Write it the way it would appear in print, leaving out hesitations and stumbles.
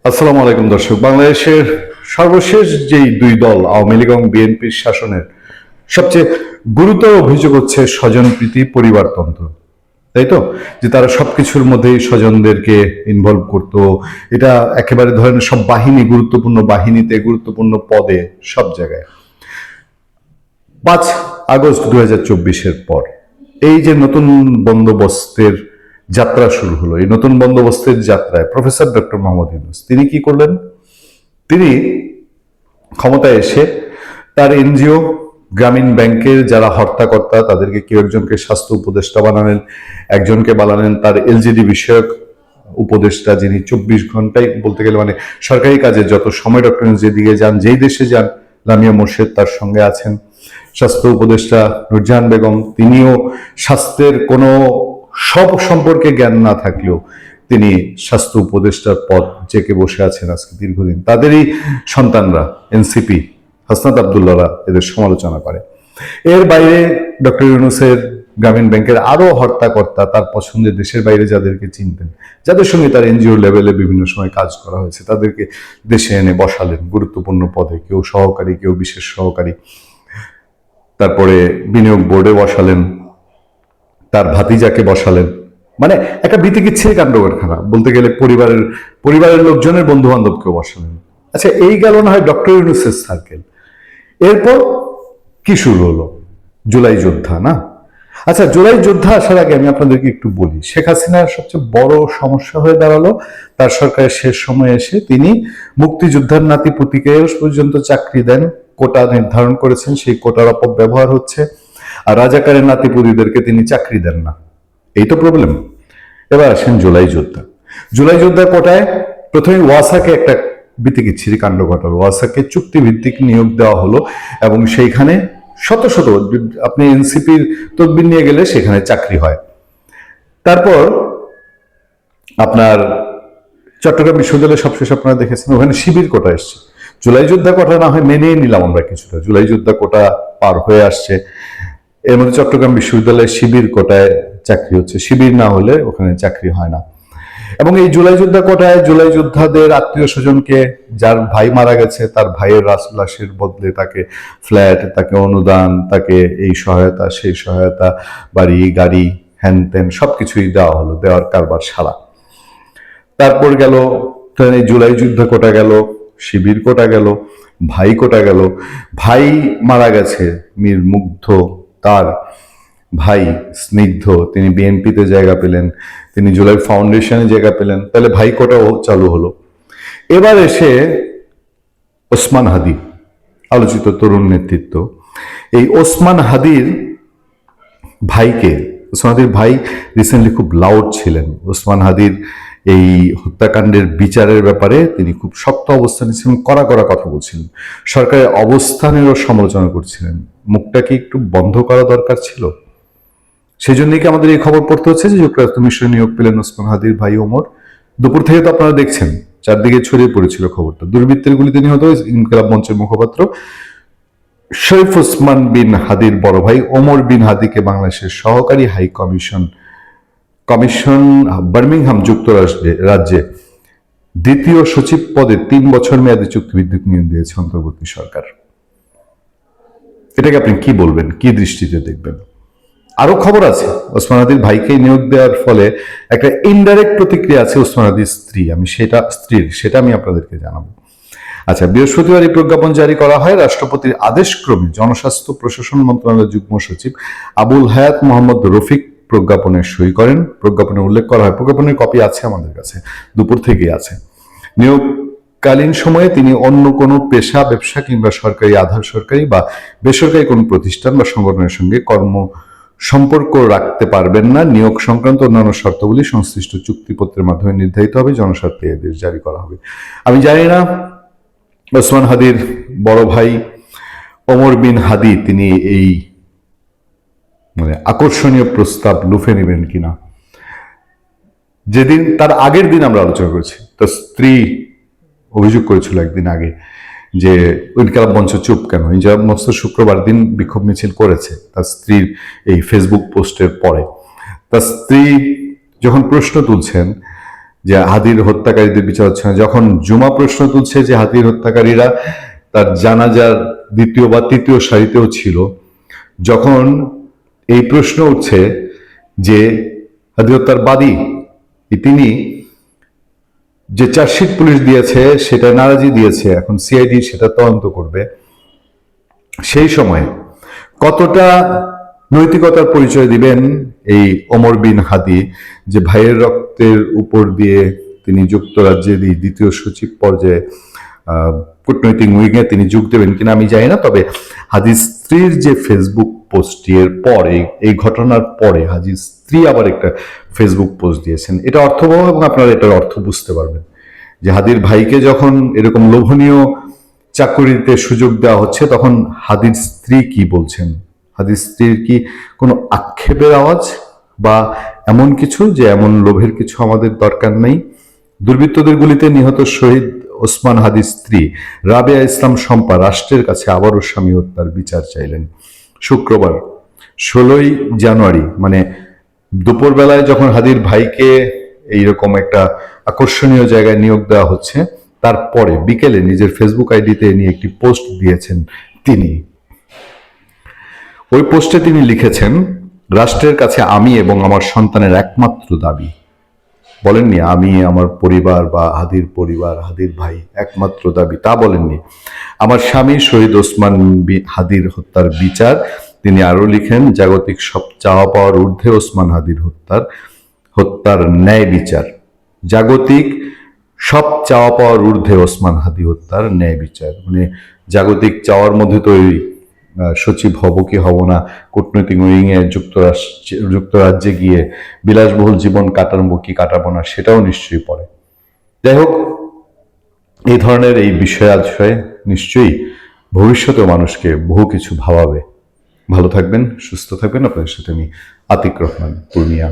আসসালামু আলাইকুম দর্শক। বাংলাদেশের সর্বশেষ যেই দুই দল আওয়ামী লীগ এবং বিএনপির শাসনের সবচেয়ে গুরুতর অভিযোগ হচ্ছে স্বজনপ্রীতি পরিবারতন্ত্র, তাই তো? যে তারা সবকিছুর মধ্যেই স্বজনদেরকে ইনভলভ করতো। এটা একেবারে ধরেন সব বাহিনী, গুরুত্বপূর্ণ বাহিনীতে, গুরুত্বপূর্ণ পদে, সব জায়গায়। 5 আগস্ট 2024-এর পর এই যে নতুন বন্দোবস্তের যাত্রা শুরু হলো, এই নতুন বন্দোবস্তের যাত্রায় প্রফেসর ডক্টর মোহাম্মদ ইউনূস তিনি কি করলেন? তিনি ক্ষমতায় এসে তার এনজিও গ্রামীণ ব্যাংকের যারা হর্তাকর্তা তাদেরকে কেউ একজনকে স্বাস্থ্য উপদেষ্টা বানালেন, একজনকে বানালেন তার এলজিডি বিষয়ক উপদেষ্টা, যিনি 24 ঘন্টায় বলতে গেলে মানে সরকারি কাজে যত সময় ডক্টর ইউনূস যেদিকে যান, যেই দেশে যান, লামিয়া মোর্শেদ তার সঙ্গে আছেন। স্বাস্থ্য উপদেষ্টা নূরজাহান বেগম, তিনিও স্বাস্থ্যের কোনো সব সম্পর্কে জ্ঞান না থাকলেও তিনি স্বাস্থ্য উপদেষ্টার পদ জেকে বসে আছেন আজকে দীর্ঘদিন। তাদেরই সন্তানরা এনসিপি, হাসনাত আবদুল্লাহরা এদের সমালোচনা করে। এর বাইরে ডক্টর ইউনূসের গ্রামীণ ব্যাংকের আরো হর্তাকর্তা, তার পছন্দের দেশের বাইরে যাদেরকে চিনতেন, যাদের সঙ্গে তার এনজিও লেভেলে বিভিন্ন সময় কাজ করা হয়েছে, তাদেরকে দেশে এনে বসালেন গুরুত্বপূর্ণ পদে, কেউ সহকারী, কেউ বিশেষ সহকারী। তারপরে বিনিয়োগ বোর্ডে বসালেন, তার ভাতিজাকে বসালেন। মানে একটা বিতিকিচ্ছিরি কাণ্ড কারখানা বলতে গেলে। পরিবারের লোকজনের বন্ধু বান্ধবকেও বসালেন। আচ্ছা, এই গেল না হয় ডক্টর ইউনূসের সার্কেল। এরপর কি শুরু হলো? জুলাই যোদ্ধা, না? আচ্ছা, জুলাই যোদ্ধা আসার আগে আমি আপনাদেরকে একটু বলি, শেখ হাসিনার সবচেয়ে বড় সমস্যা হয়ে দাঁড়ালো তার সরকারের শেষ সময়ে এসে তিনি মুক্তিযোদ্ধার নাতিপুতিকে পর্যন্ত চাকরি দেন, কোটা নির্ধারণ করেছেন, সেই কোটার অপব্যবহার হচ্ছে। আর রাজাকারের নাতিপুতিদেরকে তিনি চাকরি দেন না। এই তো প্রবলেম। এবার আসেন জুলাই যোদ্ধা। জুলাই যোদ্ধা কোটায় প্রথমে ওয়াসাকে একটা বিতিকিচ্ছিরি কাণ্ড ঘটালো। ওয়াসাকে চুক্তিভিত্তিক নিয়োগ দেওয়া হলো এবং সেইখানে শত শত, আপনি এনসিপির তদবির নিয়ে গেলে সেখানে চাকরি হয়। তারপর আপনার চট্টগ্রাম বিশ্ববিদ্যালয়ে সবশেষ আপনারা দেখেছেন ওখানে শিবির কোটা এসছে। জুলাই যোদ্ধা কোটা না হয় মেনে নিলাম আমরা কিছুটা, জুলাই যোদ্ধা কোটা পার হয়ে আসছে। এর মধ্যে চট্টগ্রাম বিশ্ববিদ্যালয়ে শিবির কোটায় চাকরি হচ্ছে, শিবির না হলে ওখানে চাকরি হয় না। এবং এই জুলাই যোদ্ধা কোটায় জুলাই যোদ্ধাদের আত্মীয় স্বজনকে, যার ভাই মারা গেছে তার ভাইয়ের লাশের বদলে তাকে ফ্ল্যাট, তাকে অনুদান, তাকে এই সহায়তা, সেই সহায়তা, বাড়ি গাড়ি হ্যান ত্যান সবকিছুই দেওয়া হলো, দেওয়ার কারবার সারা। তারপর গেল এই জুলাই যুদ্ধ কোটা গেল, শিবির কোটা গেল, ভাই কোটা গেল। ভাই মারা গেছে মীর মুগ্ধ, তার ভাই স্নিগ্ধ, তিনি বিএনপিতে জায়গা পেলেন, তিনি জুলাই ফাউন্ডেশনে জায়গা পেলেন, তাহলে ভাই কোটাও চালু হলো। এবার এসে ওসমান হাদি, আলোচিত তরুণ নেতৃত্ব, এই ওসমান হাদির ভাইকে, ওসমান হাদির ভাই রিসেন্টলি খুব লাউড ছিলেন। ওসমান হাদির এই হত্যাকাণ্ডের বিচারের ব্যাপারে তিনি খুব শক্ত অবস্থান নিয়েছিলেন, কড়া কড়া কথা বলছিলেন, সরকারের অবস্থানেরও সমালোচনা করছিলেন। মুখটাকে একটু বন্ধ করা দরকার ছিল। সেই জন্যই কি আমাদের এই খবর পড়তে হচ্ছে যে যুক্তরাষ্ট্র মিশনে নিয়োগ পেলেন ওসমান হাদির ভাই ওমর? দুপুর থেকে তো আপনারা দেখছেন চারদিকে ছড়িয়ে পড়েছিল খবরটা। দুর্বৃত্তের গুলিতে নিহত ইনকিলাব মঞ্চের মুখপাত্র শরীফ ওসমান বিন হাদির বড় ভাই ওমর বিন হাদিকে বাংলাদেশের সহকারী হাই কমিশন বার্মিংহাম রাজ্যে দ্বিতীয় সচিব পদে 3 বছর মেয়াদী চুক্তিভিত্তিক নিয়োগ দিয়েছে অন্তর্বর্তী সরকার। এটাকে আপনি কি বলবেন, কি দৃষ্টিতে দেখবেন? আরো খবর আছে, ওসমান হাদির ভাইকে নিয়োগ দেওয়ার ফলে একটা ইনডাইরেক্ট প্রতিক্রিয়া আছে ওসমান হাদির সেটা আমি আপনাদেরকে জানাবো। আচ্ছা, বৃহস্পতিবার এই প্রজ্ঞাপন জারি করা হয়। রাষ্ট্রপতির আদেশক্রমে জনস্বাস্থ্য প্রশাসন মন্ত্রণালয়ের যুগ্ম সচিব আবুল হায়াত মোহাম্মদ রফিক প্রজ্ঞাপনে সই করেন। প্রজ্ঞাপনে উল্লেখ করা হয়, প্রজ্ঞাপনের কপি আছে আমাদের কাছে, দুপুর থেকেই আছে। নিয়োগকালীন সময়ে তিনি অন্য কোনো পেশা, ব্যবসা কিংবা সরকারি, আধা সরকারি বা বেসরকারি কোনো প্রতিষ্ঠান বা সংগঠনের সঙ্গে সম্পর্ক রাখতে পারবেন না। নিয়োগ সংক্রান্ত অন্যান্য শর্তাবলী সংশ্লিষ্ট চুক্তিপত্রের মাধ্যমে নির্ধারিত হবে, জনস্বার্থে আদেশ জারি করা হবে। আমি জানি না ওসমান হাদির বড় ভাই ওমর বিন হাদি তিনি এই আকর্ষণীয় প্রস্তাব লুফে নেবেন কিনা। যেদিন তার আগের দিন আমরা আলোচনা করেছি, তার স্ত্রী অভিযোগ করেছিল একদিন আগে যে ইনকিলাব মঞ্চ চুপ কেন। ইনকিলাব মঞ্চ শুক্রবার দিন বিক্ষোভ মিছিল করেছে তার স্ত্রীর এই ফেসবুক পোস্টের পরে। তার স্ত্রী যখন প্রশ্ন তুলছেন যে হাদির হত্যাকারীদের বিচার হচ্ছে না, যখন জুমা প্রশ্ন তুলছে যে হাদির হত্যাকারীরা তার জানাজার দ্বিতীয় বা তৃতীয় সারিতেও ছিল, যখন এই প্রশ্ন উঠছে যে হাদি হত্যার বাদী তিনি যে চার্জশিট পুলিশ দিয়েছে সেটা নারাজি দিয়েছে, এখন সিআইডি সেটা তদন্ত করবে, সেই সময় কতটা নৈতিকতার পরিচয় দিবেন এই ওমর বিন হাদি, যে ভাইয়ের রক্তের উপর দিয়ে তিনি যুক্তরাজ্যের এই দ্বিতীয় সচিব পর্যায়ে কূটনৈতিক উইংয়ে তিনি যোগ দেবেন কিনা আমি জানি না। তবে হাদির স্ত্রীর যে ফেসবুক পোস্টের পরে, এই ঘটনার পরে হাদির স্ত্রী আবার একটা ফেসবুক পোস্ট দিয়েছেন, এটা অর্থবহ এবং আপনারা এটার অর্থ বুঝতে পারবেন যে হাদির ভাইকে যখন এরকম লোভনীয় চাকুরিতে সুযোগ দেওয়া হচ্ছে তখন হাদির স্ত্রী কি বলছেন। হাদির স্ত্রীর কি কোনো আক্ষেপের আওয়াজ বা এমন কিছু যে এমন লোভের কিছু আমাদের দরকার নেই? দুর্বৃত্তদের গুলিতে নিহত শহীদ ওসমান হাদির স্ত্রী রাবেয়া ইসলাম শম্পা রাষ্ট্রের কাছে আবারও স্বামী হত্যার বিচার চাইলেন। শুক্রবার 16ই জানুয়ারি মানে দুপুরবেলায় যখন হাদির ভাইকে এইরকম একটা আকর্ষণীয় জায়গায় নিয়োগ দেওয়া হচ্ছে, তারপরে বিকেলে নিজের ফেসবুক আইডিতে নিয়ে একটি পোস্ট দিয়েছেন তিনি। ওই পোস্টে তিনি লিখেছেন, রাষ্ট্রের কাছে আমি এবং আমার সন্তানের একমাত্র দাবি, বলেননি আমি আমার পরিবার বা হাদির পরিবার হাদির ভাই একমাত্র দাবি, তা বলেননি, আমার স্বামী শহীদ ওসমান হাদির হত্যার বিচার। তিনি আরো লিখেন, জাগতিক সব চাওয়া পাওয়ার ঊর্ধ্বে ওসমান হাদির হত্যার ন্যায় বিচার। জাগতিক সব চাওয়া পাওয়ার ঊর্ধ্বে ওসমান হাদি হত্যার ন্যায় বিচার, মানে জাগতিক চাওয়ার মধ্যে তো ওই সচিব হব কি হব না, কূটনৈতিক উইংয়ে যুক্তরাজ্যে গিয়ে বিলাসবহুল জীবন কাটাবো কি কাটাবো না সেটাও নিশ্চয়ই পড়ে। যাই হোক, এই ধরনের এই বিষয়ে নিশ্চয়ই ভবিষ্যতেও মানুষকে বহু কিছু ভাবাবে। ভালো থাকবেন, সুস্থ থাকবেন। আপনাদের সাথে আমি আতিক রহমান, পূর্ণিয়া।